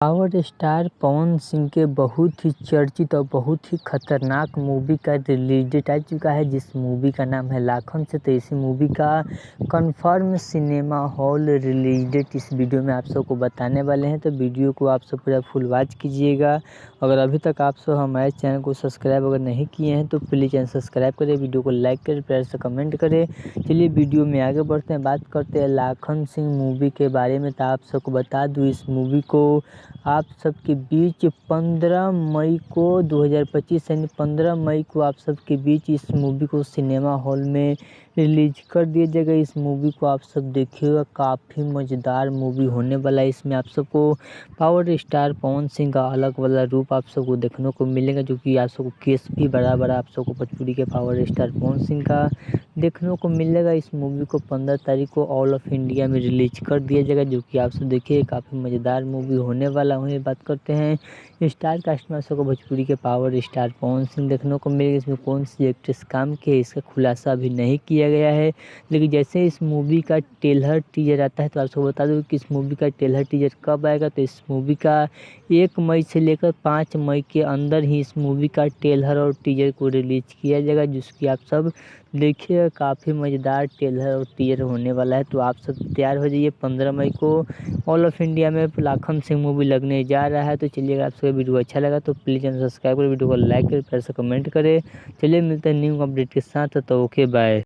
Power star Pawan Singh के बहुत ही चर्चित और बहुत ही खतरनाक मूवी का रिलीज डेट आ चुका है, जिस मूवी का नाम है लाखन से। तो इसी मूवी का confirm cinema hall release date इस वीडियो में आप सबको बताने वाले हैं। तो वीडियो को आप सब पूरा फुल वॉच कीजिएगा। अगर अभी तक आप सब हमारे चैनल को सब्सक्राइब अगर नहीं किए हैं तो प्लीज़ चैनल सब्सक्राइब करें, वीडियो को लाइक करें, प्यार से कमेंट करें। चलिए वीडियो में आगे बढ़ते हैं, बात करते हैं लाखन सिंह मूवी के बारे में। तो आप सबको बता दूँ, इस मूवी को आप सबके बीच 15 मई को 2025 यानी 15 मई को आप सबके बीच इस मूवी को सिनेमा हॉल में रिलीज कर दिया जाएगा। इस मूवी को आप सब देखिएगा, काफ़ी मज़ेदार मूवी होने वाला है। इसमें आप सबको पावर स्टार पवन सिंह का अलग वाला रूप आप सबको देखने को मिलेगा, जो कि आप सबको केस भी बराबर आप सबको भोजपुरी के पावर स्टार पवन सिंह का देखने को मिलेगा। इस मूवी को 15 तारीख को ऑल ऑफ इंडिया में रिलीज कर दिया जाएगा, जो कि आप सब देखिए काफ़ी मज़ेदार मूवी होने वाला। वहीं बात करते हैं स्टार कास्ट में आप सबको भोजपुरी के पावर स्टार पवन सिंह देखने को मिलेगा। इसमें कौन सी एक्ट्रेस काम की है इसका खुलासा अभी नहीं किया गया है, लेकिन जैसे इस मूवी का ट्रेलर टीजर आता है तो आप सबको बता दूँ कि इस मूवी का ट्रेलर टीजर कब आएगा। तो इस मूवी का 1 मई से लेकर 5 मई के अंदर ही इस मूवी का ट्रेलर और टीजर को रिलीज किया जाएगा, जिसकी आप सब देखिए काफ़ी मज़ेदार ट्रेलर और टीजर होने वाला है। तो आप सब तैयार हो जाइए, 15 मई को ऑल ऑफ इंडिया में लाखन सिंह मूवी लगने जा रहा है। तो चलिए, अगर आप सबको वीडियो अच्छा लगा तो प्लीज़ चैनल सब्सक्राइब करें, वीडियो को लाइक करें, प्यार से कमेंट करें। चलिए मिलते हैं न्यू अपडेट के साथ, तो ओके बाय।